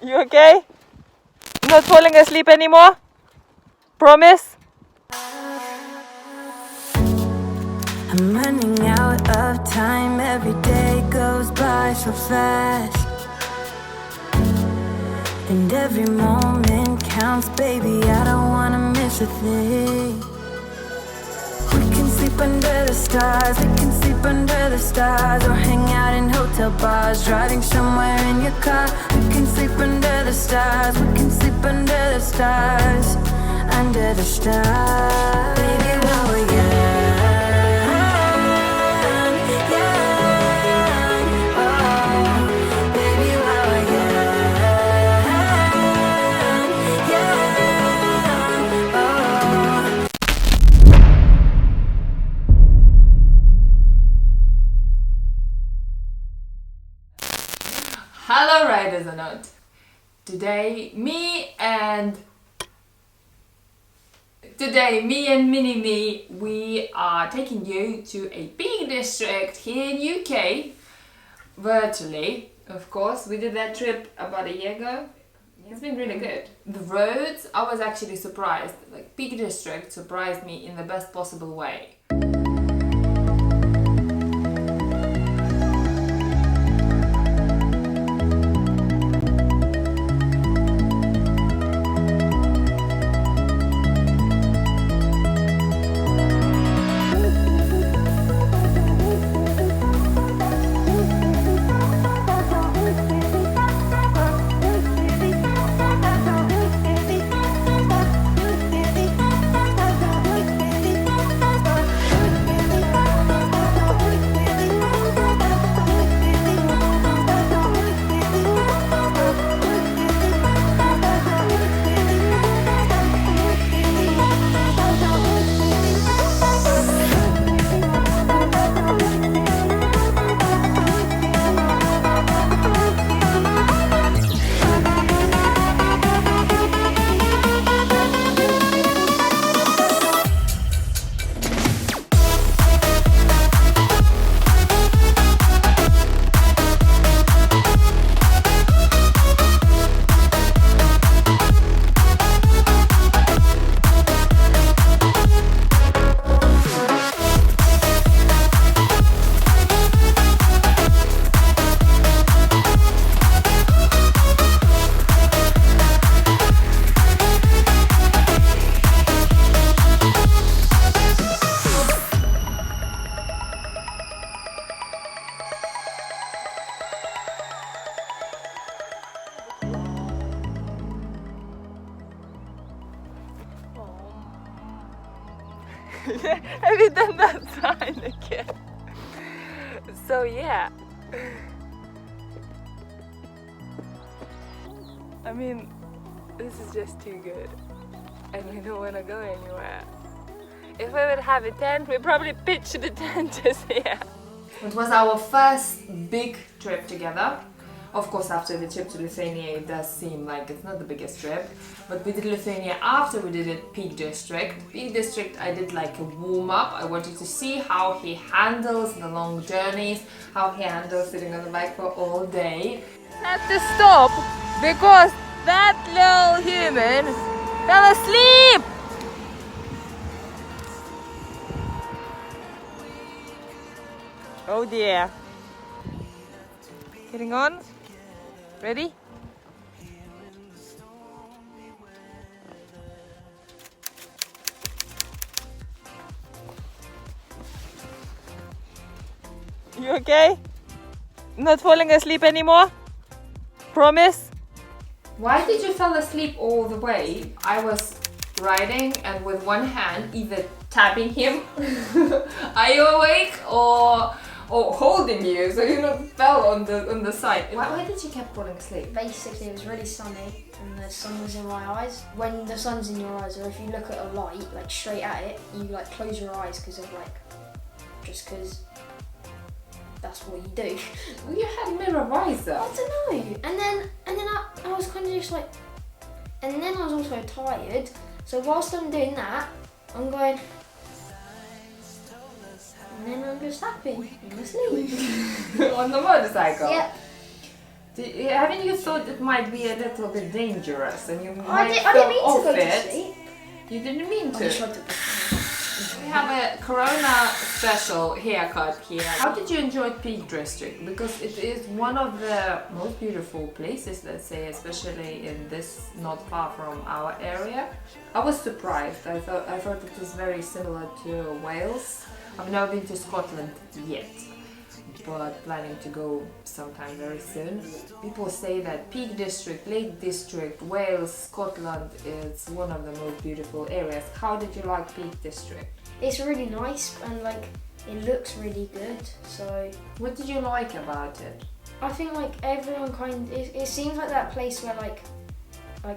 You okay? Not falling asleep anymore? Promise? I'm running out of time, every day goes by so fast. And every moment counts, baby, I don't wanna miss a thing. We can sleep under the stars, we can sleep under the stars, or hang out in hotel bars, driving somewhere in your car. We can sleep under the stars, we can sleep under the stars, under the stars. Baby, while we're young, young, oh, baby, while we're young, young, oh. Hello riders and not. Today me and Mini-Me, we are taking you to a Peak District here in UK, virtually, of course. We did that trip about a year ago. It's been really good. The roads, I was actually surprised. Like, Peak District surprised me in the best possible way. Have you done that sign again? So yeah. I mean, this is just too good. And we don't want to go anywhere. If we would have a tent, we'd probably pitch the tent just here. It was our first big trip together. Of course, after the trip to Lithuania, it does seem like it's not the biggest trip. But we did Lithuania after we did it Peak District. Peak District, I did like a warm-up. I wanted to see how he handles the long journeys, how he handles sitting on the bike for all day. Had to stop because that little human fell asleep. Oh dear. Getting on? Ready? You okay? Not falling asleep anymore? Promise? Why did you fall asleep all the way? I was riding and with one hand either tapping him, are you awake, or holding you so you not fell on the side. Why did you keep falling asleep? Basically, it was really sunny and the sun was in my eyes. When the sun's in your eyes, or if you look at a light like straight at it, you like close your eyes because because that's what you do. Well, you had mirror visor. I don't know. And then I was kind of just like, and then I was also tired. So whilst I'm doing that, I'm going. And then I'm just happy. I'm asleep. On the motorcycle? Yep. Haven't you thought it might be a little bit dangerous and you I might didn't feel mean to off go to it? sleep. You didn't mean I to. just tried to. We have a Corona special haircut here. How did you enjoy Peak District? Because it is one of the most beautiful places, let's say, especially in this not far from our area. I was surprised. I thought it was very similar to Wales. I've never been to Scotland yet, but planning to go sometime very soon. People say that Peak District, Lake District, Wales, Scotland is one of the most beautiful areas. How did you like Peak District? It's really nice and like it looks really good. So What did you like about it? I think like everyone it seems like that place where like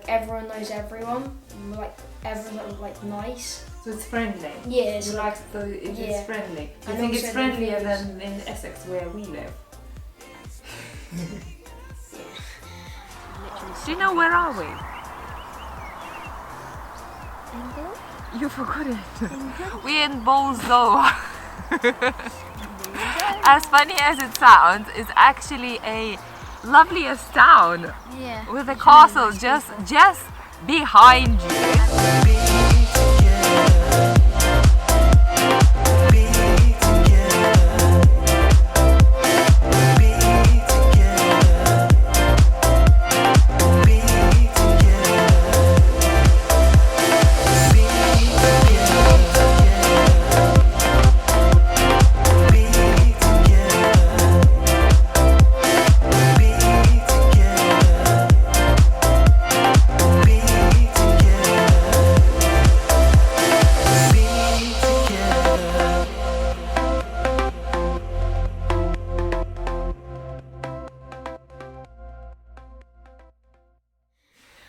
everyone knows everyone. Like everyone's like nice. So it's friendly. Yeah, You like it yeah. is friendly. You And think it's also the friendlier views. than in Essex where we live? Do you know where are we? You forgot it. We're in Bolzo. As funny as it sounds, it's actually a loveliest town Yeah. with a castle just behind you.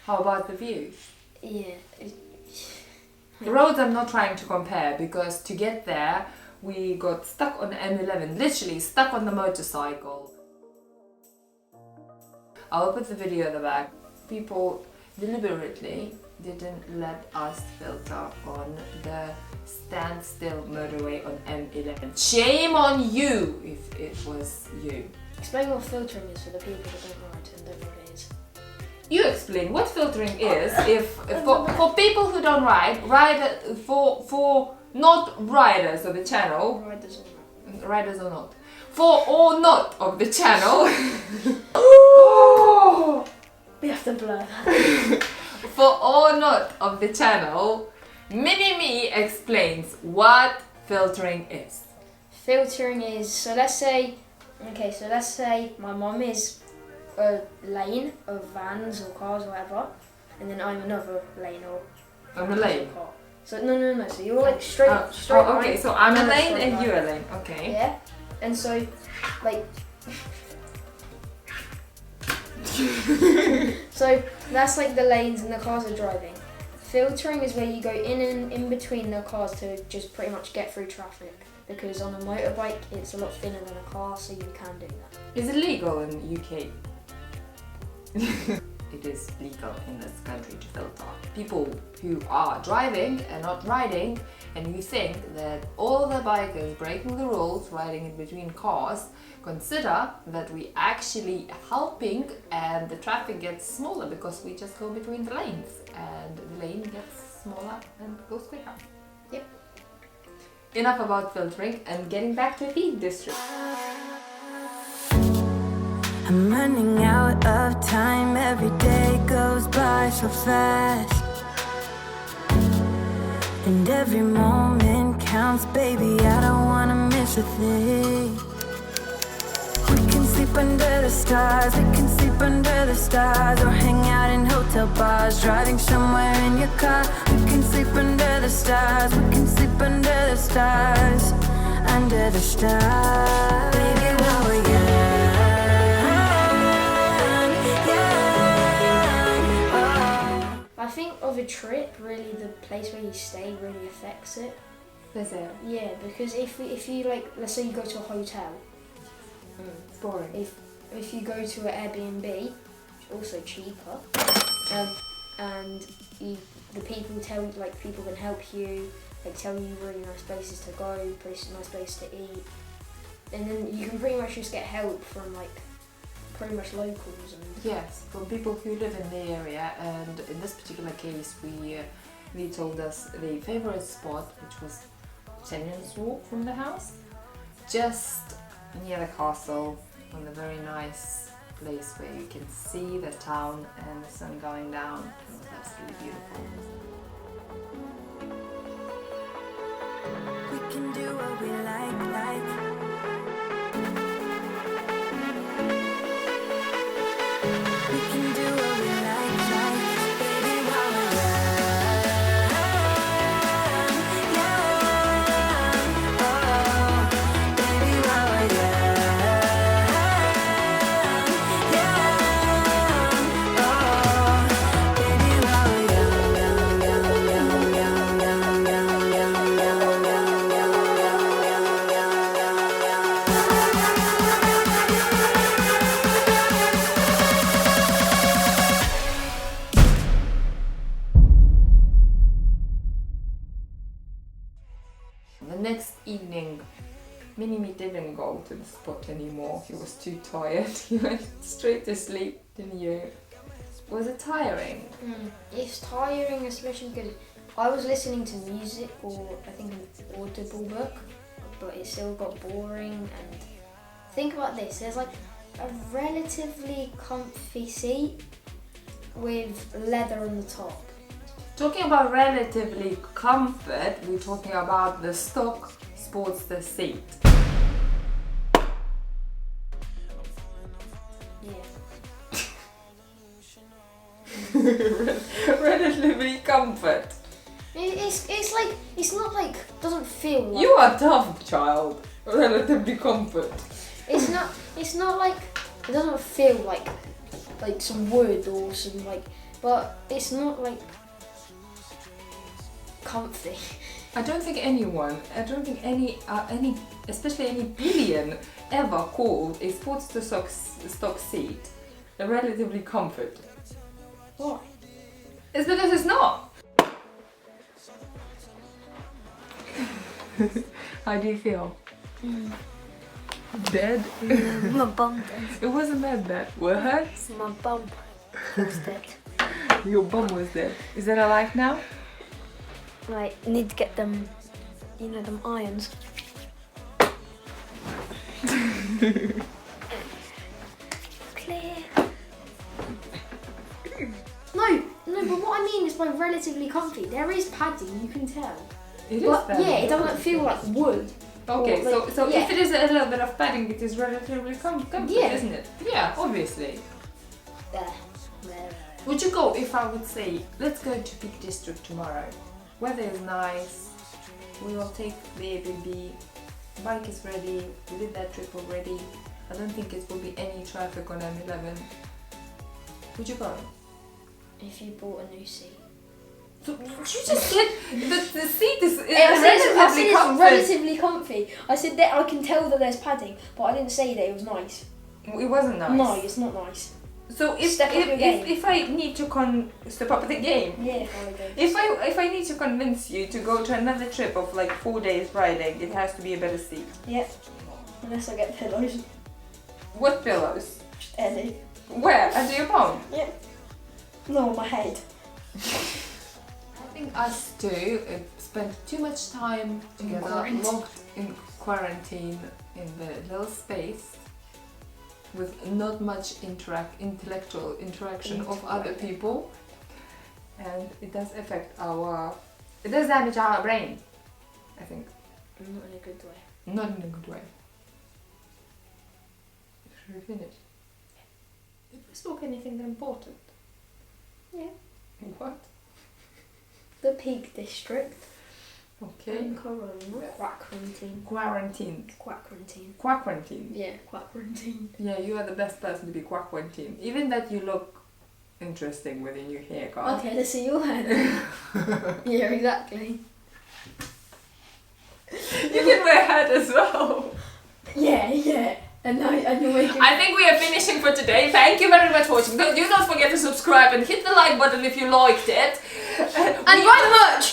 How about the views? Yeah. The roads I'm not trying to compare because to get there we got stuck on M11, literally stuck on the motorcycle. I'll put the video at the back. People deliberately didn't let us filter on the standstill motorway on M11. Shame on you if it was you. Explain what filtering is for the people that don't ride and don't know what it is. You explain what filtering is if for people who don't ride for not riders of the channel, riders or not, for or not of the channel. We have to blur that. For or not of the channel, Mini Me explains what filtering is. Filtering is, so let's say my mum is a lane of vans or cars or whatever, and then I'm another lane or I'm a lane. car. So no, so you're like straight okay, line, so I'm a and lane straight and line. you're a lane. Okay. Yeah, and so like so that's like the lanes and the cars are driving. Filtering is where you go in and in between the cars to just pretty much get through traffic, because on a motorbike it's a lot thinner than a car, so you can do that. Is it legal in the UK? It is legal in this country to filter. People who are driving and not riding, and you think that all the bikers breaking the rules, riding in between cars, consider that we actually helping and the traffic gets smaller because we just go between the lanes and the lane gets smaller and goes quicker. Yep. Enough about filtering and getting back to Peak District. I'm running out of time, every day goes by so fast. And every moment counts, baby, I don't wanna miss a thing. We can sleep under the stars, we can sleep under the stars, or hang out in hotel bars, driving somewhere in your car. We can sleep under the stars, we can sleep under the stars, under the stars. Baby, while we're young. I think of a trip, really the place where you stay really affects it. Is it? Yeah, because if you like, let's say you go to a hotel, It's boring. if you go to an Airbnb, it's also cheaper, and the people people can help you, like tell you really nice places to go, nice places to eat, and then you can pretty much just get help from like pretty much locals. And Yes, from people who live in the area, and in this particular case, they told us their favorite spot, which was 10 minutes walk from the house, just near the castle, on a very nice place where you can see the town and the sun going down. It was absolutely beautiful. We can do what we like. We can do what we like, baby, while we're young, young. Oh, baby, while we're young, young. Oh, baby, while we're young, young, young, young, young, young, young, young, young, young, young, young, young, young. The next evening, Minnie didn't go to the spot anymore. He was too tired. He went straight to sleep, didn't you? Was it tiring? it's tiring, especially because I was listening to music or I think an Audible book, but it still got boring. And think about this: there's like a relatively comfy seat with leather on the top. Talking about relatively comfort, we're talking about the stock Sportster seat. Yeah. Relatively comfort. It's like it's not like doesn't feel like You are tough, child. Relatively comfort. it's not like it doesn't feel like some wood or some like, but it's not like comfy. I don't think any, especially any billion, ever called a Sportster stock seat a relatively comfort. Why? It's because it's not. How do you feel? Dead? My bum dead. It wasn't that bad. What? My bum was dead. Your bum was dead. Is that alive now? Right, need to get them, them irons. Clear. No, but what I mean is by relatively comfy. There is padding, you can tell. It is But padding. yeah, it doesn't feel like wood. Okay, or so yeah. if it is a little bit of padding, it is relatively comfort, Yeah. isn't it? Yeah, obviously. There. Would you go if I would say, let's go to Peak District tomorrow? Weather is nice, we will take the Airbnb, bike is ready, we did that trip already. I don't think it will be any traffic on M11. Would you go? If you bought a new seat. So, you just said the seat is I said it's comfy. relatively comfy. I said that I can tell that there's padding, but I didn't say that it was nice. It wasn't nice. No, it's not nice. So Step up your game. if I need to step up the game, Yeah, holiday. if I need to convince you to go to another trip of like 4 days riding, it has to be a better seat. Yep. Unless I get pillows. What pillows? Just any. Where? Under your palm? Yep. No, on my head. I think us two spent too much time together, quarantine. locked in quarantine in the little space with not much intellectual interaction of other people, and it does damage our brain, I think. Not in a good way. Not in a good way. Should we finish? Did we spoke anything important? Yeah. What? The Peak District. Okay. And Corona. Quarantine. Quarantine. Quarantine. Quarantine. Yeah, quarantine. Yeah, you are the best person to be quarantine. Even that you look interesting with your new haircut. Okay, let's see your head. Yeah, exactly. You can wear a hat as well. Yeah. And you're making. I think we are finishing for today. Thank you very much for watching. Do not forget to subscribe and hit the like button if you liked it. And buy the merch!